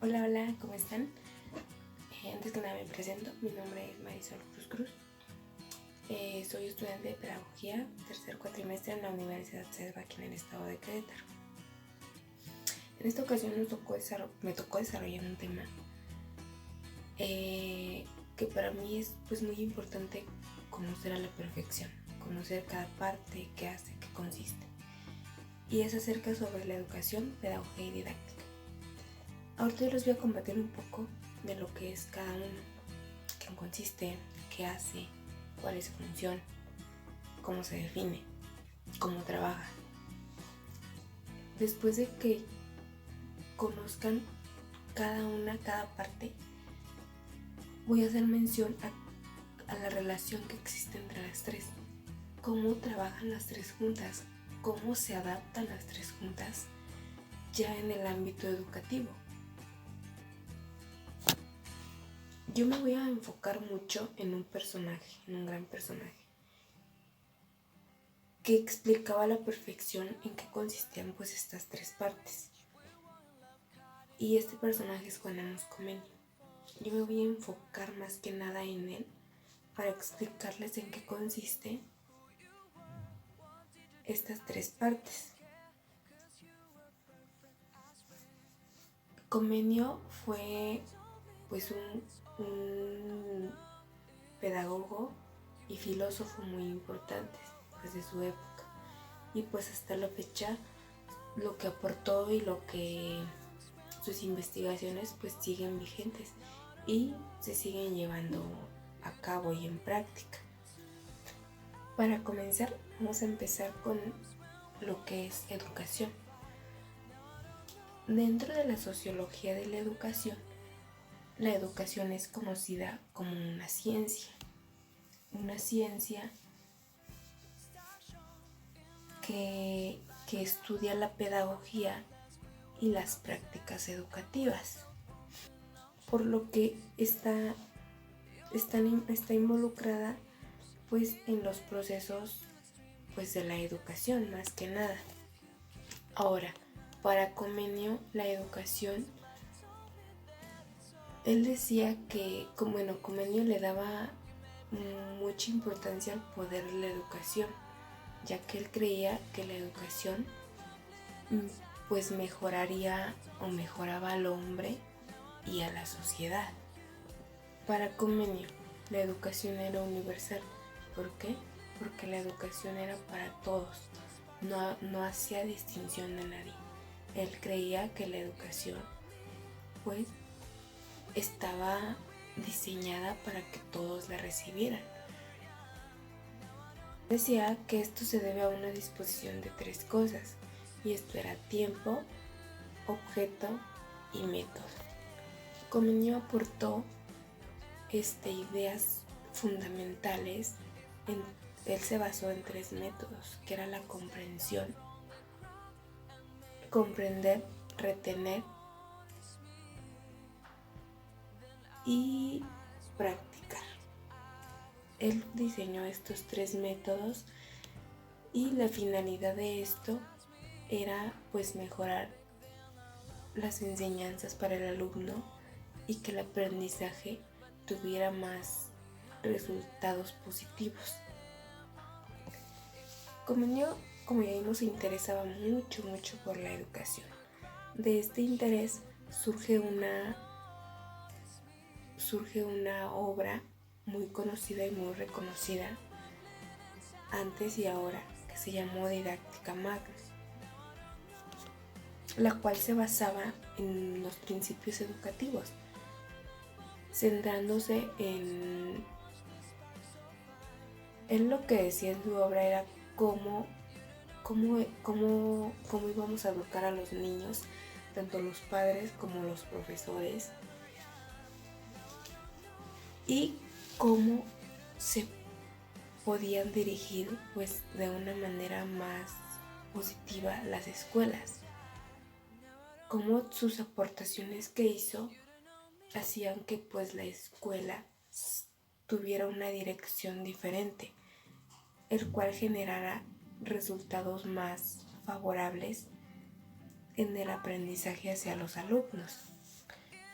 Hola, hola, ¿cómo están? Antes que nada me presento, mi nombre es Marisol Cruz. Soy estudiante de Pedagogía, tercer cuatrimestre en la Universidad CESBA, aquí en el estado de Querétaro. En esta ocasión me tocó desarrollar un tema que para mí es muy importante conocer a la perfección, conocer cada parte, qué hace, qué consiste. Y es acerca sobre la educación, pedagogía y didáctica. Ahorita les voy a compartir un poco de lo que es cada uno, qué consiste, qué hace, cuál es su función, cómo se define, cómo trabaja. Después de que conozcan cada parte, voy a hacer mención a la relación que existe entre las tres, cómo trabajan las tres juntas, cómo se adaptan las tres juntas ya en el ámbito educativo. Yo me voy a enfocar mucho en un gran personaje, que explicaba a la perfección en qué consistían estas tres partes. Y este personaje es Juan Amos Comenio. Yo me voy a enfocar más que nada en él para explicarles en qué consiste estas tres partes. Comenio fue un pedagogo y filósofo muy importante de su época, y hasta la fecha lo que aportó y lo que sus investigaciones siguen vigentes y se siguen llevando a cabo y en práctica. Para comenzar, vamos a empezar con lo que es educación. Dentro de la sociología de la educación es conocida como una ciencia que estudia la pedagogía y las prácticas educativas, por lo que está involucrada en los procesos de la educación más que nada. Ahora, para Comenio, la educación, él decía que Comenio le daba mucha importancia al poder de la educación, ya que él creía que la educación mejoraría o mejoraba al hombre y a la sociedad. Para Comenio, la educación era universal. ¿Por qué? Porque la educación era para todos, no hacía distinción de nadie. Él creía que la educación estaba diseñada para que todos la recibieran. Decía que esto se debe a una disposición de tres cosas, y esto era tiempo, objeto y método. Comenio aportó ideas fundamentales. Él se basó en tres métodos, que era la comprensión, comprender, retener y practicar. Él diseñó estos tres métodos y la finalidad de esto era mejorar las enseñanzas para el alumno y que el aprendizaje tuviera más resultados positivos. Comenio, como ya vimos, se interesaba mucho por la educación. De este interés surge una obra muy conocida y muy reconocida antes y ahora, que se llamó Didáctica Magna, la cual se basaba en los principios educativos, centrándose en lo que decía en su obra era cómo íbamos a educar a los niños, tanto los padres como los profesores, y cómo se podían dirigir de una manera más positiva las escuelas, cómo sus aportaciones que hizo hacían que la escuela tuviera una dirección diferente, el cual generara resultados más favorables en el aprendizaje hacia los alumnos.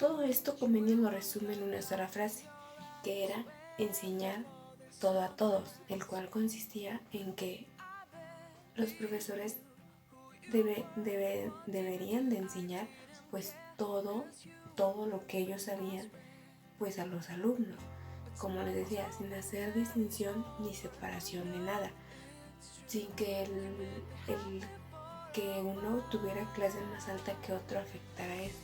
todo esto Comenio lo resume en una sola frase, que era enseñar todo a todos, el cual consistía en que los profesores deberían de enseñar pues todo lo que ellos sabían pues a los alumnos, como les decía, sin hacer distinción ni separación de nada, sin que que uno tuviera clase más alta que otro afectara eso.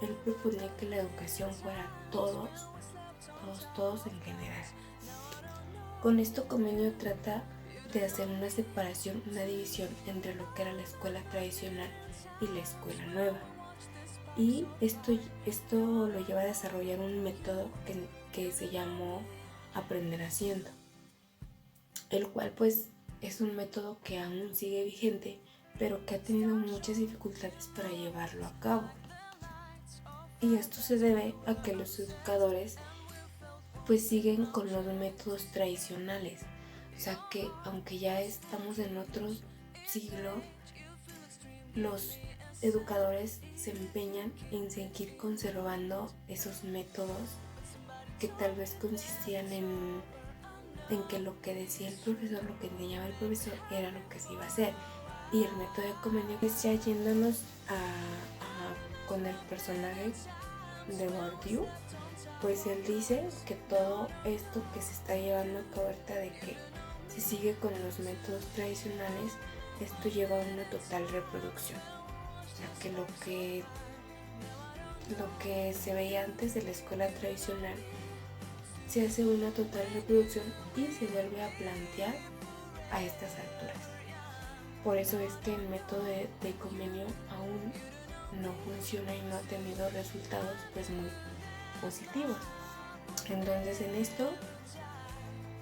Él proponía que la educación fuera todos en general. Con esto Comenio trata de hacer una separación, una división entre lo que era la escuela tradicional y la escuela nueva. Y esto lo lleva a desarrollar un método que se llamó aprender haciendo, el cual pues es un método que aún sigue vigente, pero que ha tenido muchas dificultades para llevarlo a cabo. Y esto se debe a que los educadores pues siguen con los métodos tradicionales. O sea que aunque ya estamos en otro siglo, los educadores se empeñan en seguir conservando esos métodos que tal vez consistían en que lo que decía el profesor, lo que enseñaba el profesor era lo que se iba a hacer. Y el método de Comenio, que ya yéndonos con el personaje de Bourdieu, pues él dice que todo esto que se está llevando a cabo ahorita, de que se sigue con los métodos tradicionales, esto lleva a una total reproducción. O sea que lo que se veía antes de la escuela tradicional se hace una total reproducción y se vuelve a plantear a estas alturas. Por eso es que el método de Comenio aún no funciona y no ha tenido resultados pues muy positivos. Entonces en esto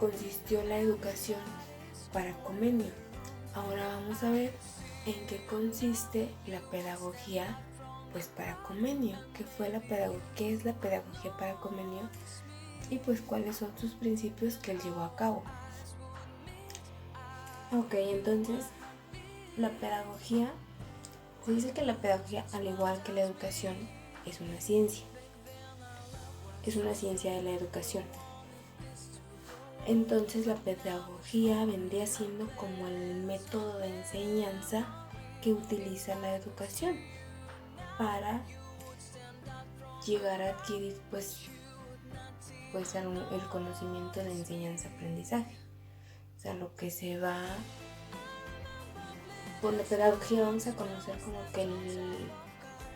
consistió la educación para Comenio. Ahora vamos a ver en qué consiste la pedagogía pues para Comenio, qué es la pedagogía para Comenio y pues cuáles son sus principios que él llevó a cabo. Ok, entonces la pedagogía, se dice que la pedagogía, al igual que la educación, es una ciencia de la educación. Entonces la pedagogía vendría siendo como el método de enseñanza que utiliza la educación para llegar a adquirir pues el conocimiento de enseñanza-aprendizaje. O sea, lo que se va con la pedagogía vamos a conocer como que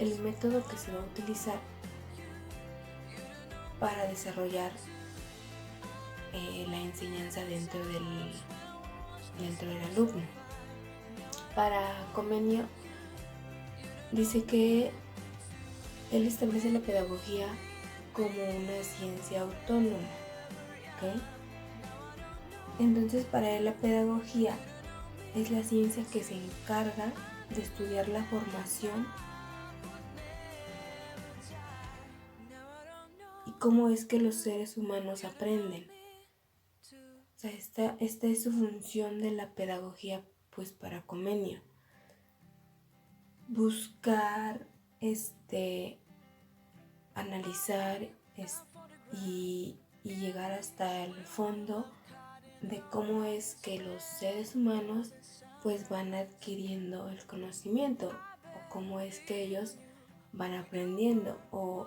el método que se va a utilizar para desarrollar la enseñanza dentro del alumno. Para Comenio dice que él establece la pedagogía como una ciencia autónoma, ¿okay? Entonces para él la pedagogía es la ciencia que se encarga de estudiar la formación y cómo es que los seres humanos aprenden. O sea, esta es su función de la pedagogía pues para Comenio. Buscar, analizar y llegar hasta el fondo de cómo es que los seres humanos pues van adquiriendo el conocimiento o cómo es que ellos van aprendiendo o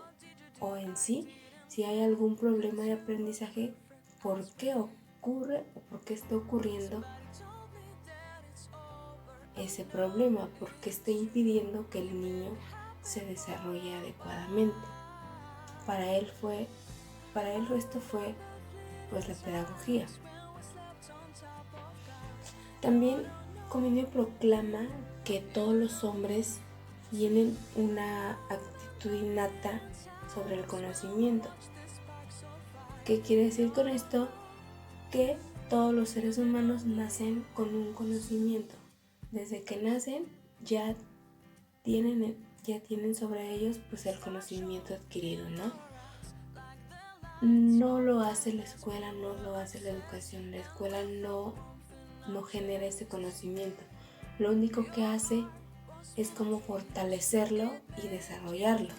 en sí, si hay algún problema de aprendizaje, por qué ocurre o por qué está ocurriendo ese problema, por qué está impidiendo que el niño se desarrolle adecuadamente. Para él esto fue pues la pedagogía. También Comenio proclama que todos los hombres tienen una actitud innata sobre el conocimiento. ¿Qué quiere decir con esto? Que todos los seres humanos nacen con un conocimiento. Desde que nacen ya tienen sobre ellos pues el conocimiento adquirido, ¿no? No lo hace la escuela, no lo hace la educación. La escuela no genera ese conocimiento. Lo único que hace es como fortalecerlo y desarrollarlo.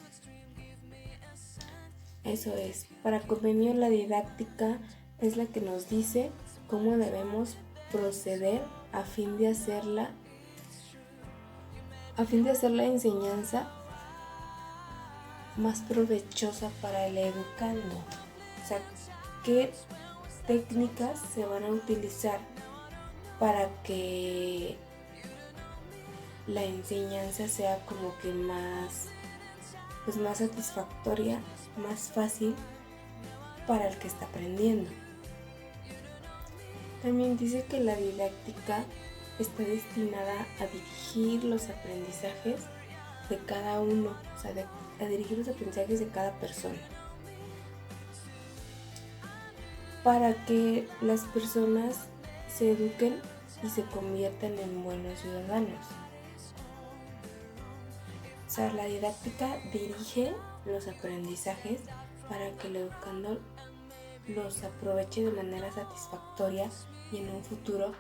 Eso es, para Convenio la didáctica es la que nos dice cómo debemos proceder a fin de hacer la enseñanza más provechosa para el educando. O sea, qué técnicas se van a utilizar para que la enseñanza sea como que más satisfactoria, más fácil para el que está aprendiendo. También dice que la didáctica está destinada a dirigir los aprendizajes de cada uno, o sea, a dirigir los aprendizajes de cada persona, para que las personas se eduquen y se conviertan en buenos ciudadanos. O sea, la didáctica dirige los aprendizajes para que el educando los aproveche de manera satisfactoria y en un futuro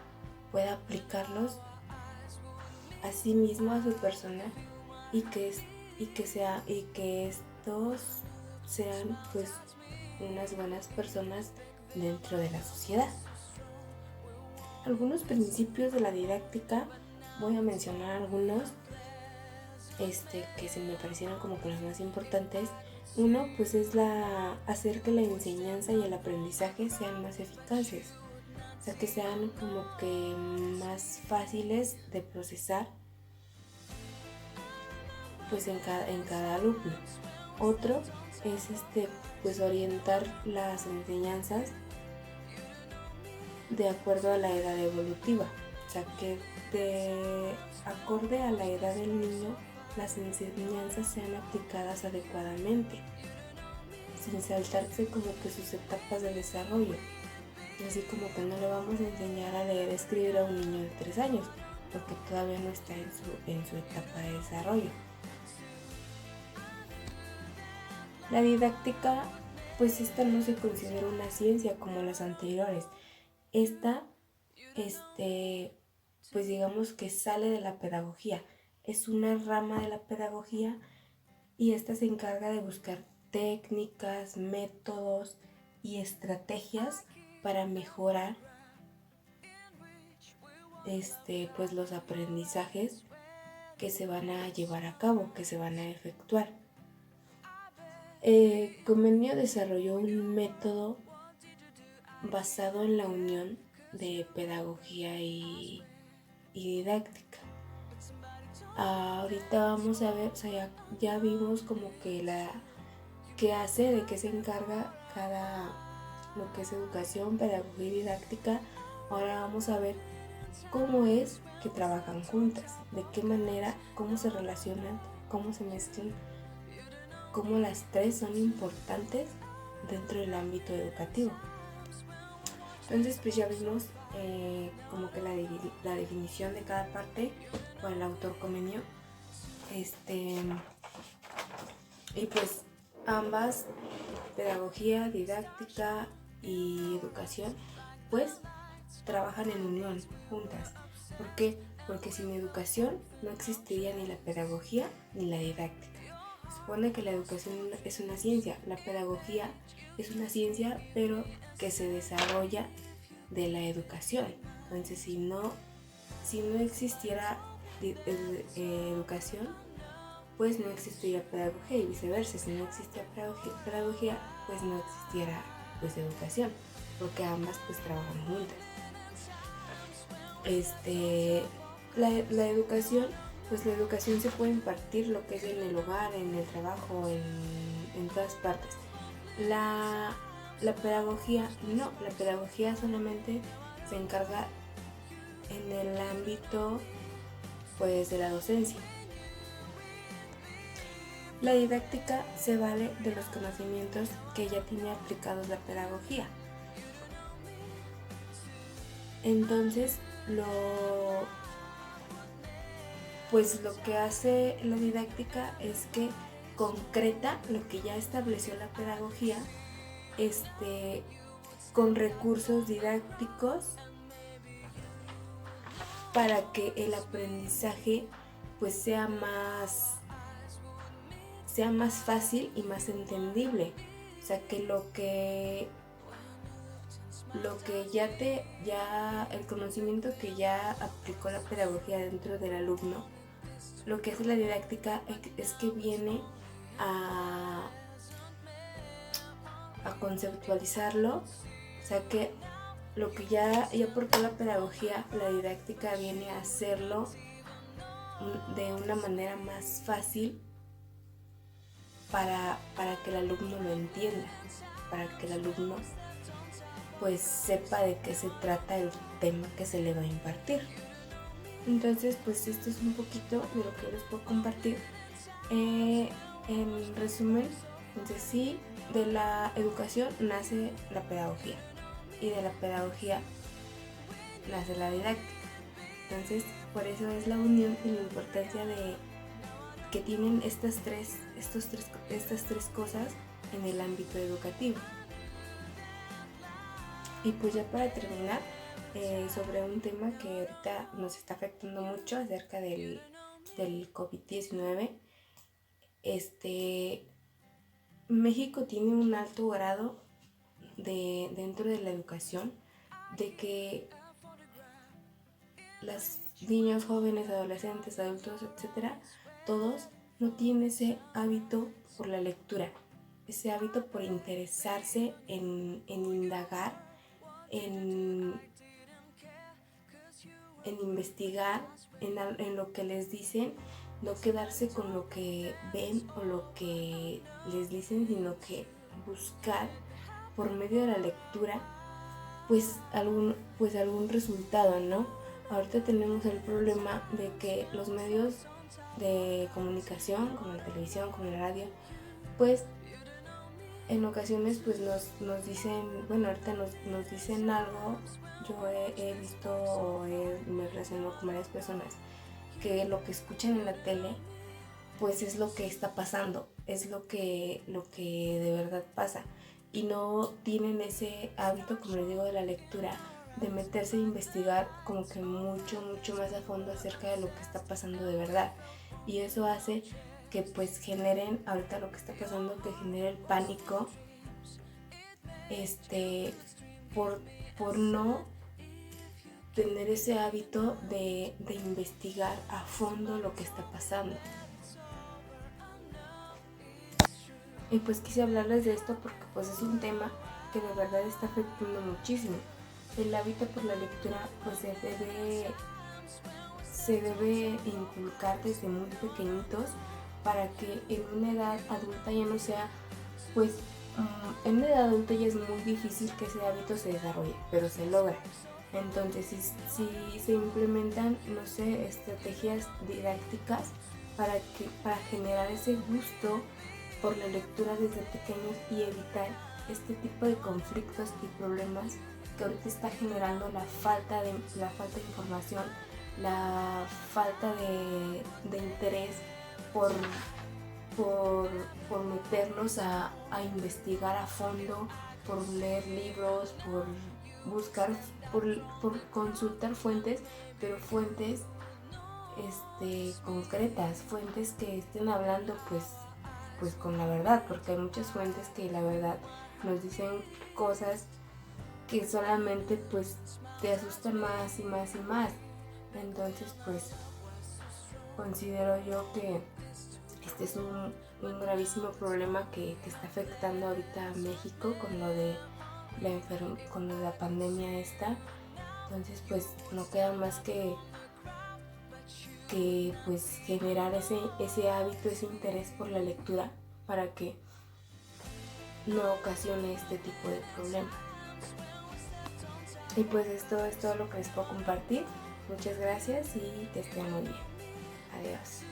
pueda aplicarlos a sí mismo, a su persona, y que estos sean pues unas buenas personas dentro de la sociedad. Algunos principios de la didáctica, voy a mencionar algunos que se me parecieron como que los más importantes. Uno pues es hacer que la enseñanza y el aprendizaje sean más eficaces, o sea, que sean como que más fáciles de procesar pues en cada alumno. Otro es pues orientar las enseñanzas de acuerdo a la edad evolutiva, o sea, que acorde a la edad del niño las enseñanzas sean aplicadas adecuadamente, sin saltarse como que sus etapas de desarrollo. Así como que no le vamos a enseñar a leer y escribir a un niño de 3 años, porque todavía no está en su etapa de desarrollo. La didáctica, pues esta no se considera una ciencia como las anteriores. Esta, pues digamos que sale de la pedagogía. Es una rama de la pedagogía y esta se encarga de buscar técnicas, métodos y estrategias para mejorar pues los aprendizajes que se van a llevar a cabo, que se van a efectuar. Convenio desarrolló un método basado en la unión de pedagogía y didáctica. Ahorita vamos a ver, o sea, ya vimos como que qué hace, de qué se encarga lo que es educación, pedagogía y didáctica. Ahora vamos a ver cómo es que trabajan juntas, de qué manera, cómo se relacionan, cómo se mezclan, cómo las tres son importantes dentro del ámbito educativo. Entonces pues ya vimos como que la definición de cada parte por el autor Convenio. Y pues ambas, pedagogía, didáctica y educación, pues trabajan en unión, juntas. ¿Por qué? Porque sin educación no existiría ni la pedagogía ni la didáctica. Se supone que la educación es una ciencia, la pedagogía es una ciencia, pero que se desarrolla de la educación. Entonces, si no existiera educación, pues no existiría pedagogía, y viceversa. Si no existía pedagogía, pues no existiera pues educación, porque ambas pues trabajan juntas. La educación, pues la educación se puede impartir lo que es en el hogar, en el trabajo, en todas partes. La pedagogía no, la pedagogía solamente se encarga en el ámbito pues de la docencia. La didáctica se vale de los conocimientos que ya tiene aplicados la pedagogía. Entonces, lo que hace la didáctica es que concreta lo que ya estableció la pedagogía, con recursos didácticos para que el aprendizaje pues sea más fácil y más entendible. O sea, que ya el conocimiento que ya aplicó la pedagogía dentro del alumno, lo que hace la didáctica es que viene a conceptualizarlo. O sea, que lo que ya aportó la pedagogía, la didáctica viene a hacerlo de una manera más fácil para que el alumno lo entienda, para que el alumno pues sepa de qué se trata el tema que se le va a impartir. Entonces, pues esto es un poquito de lo que les puedo compartir. En resumen, entonces sí, de la educación nace la pedagogía y de la pedagogía nace la didáctica. Entonces, por eso es la unión y la importancia de que tienen estas tres cosas en el ámbito educativo. Y pues ya para terminar, sobre un tema que ahorita nos está afectando mucho acerca del COVID-19, México tiene un alto grado dentro de la educación de que los niños, jóvenes, adolescentes, adultos, etcétera, todos no tienen ese hábito por la lectura, ese hábito por interesarse en indagar, en investigar en lo que les dicen, no quedarse con lo que ven o lo que les dicen, sino que buscar por medio de la lectura pues algún resultado, ¿no? Ahorita tenemos el problema de que los medios de comunicación, como la televisión, como la radio, pues en ocasiones pues nos dicen, bueno, ahorita nos dicen algo. Yo he visto o me relaciono con varias personas que lo que escuchan en la tele pues es lo que está pasando, es lo que de verdad pasa, y no tienen ese hábito, como les digo, de la lectura, de meterse a investigar como que mucho más a fondo acerca de lo que está pasando de verdad. Y eso hace que pues generen, ahorita lo que está pasando, que genere el pánico, por no tener ese hábito de investigar a fondo lo que está pasando. Y pues quise hablarles de esto porque pues es un tema que de verdad está afectando muchísimo. El hábito por la lectura pues se debe inculcar desde muy pequeñitos, para que en una edad adulta ya no sea, pues en una edad adulta ya es muy difícil que ese hábito se desarrolle, pero se logra. Entonces si se implementan, no sé, estrategias didácticas para generar ese gusto por la lectura desde pequeños y evitar este tipo de conflictos y problemas que ahorita está generando la falta de información, la falta de interés por meternos a investigar a fondo, por leer libros, por buscar, por consultar fuentes, pero fuentes concretas, fuentes que estén hablando pues con la verdad, porque hay muchas fuentes que la verdad nos dicen cosas que solamente pues te asustan más y más y más. Entonces pues considero yo que este es un gravísimo problema que está afectando ahorita a México con lo de la pandemia esta. Entonces pues no queda más que pues generar ese hábito, ese interés por la lectura, para que no ocasione este tipo de problemas. Y pues esto es todo lo que les puedo compartir. Muchas gracias y que estén muy bien. Adiós.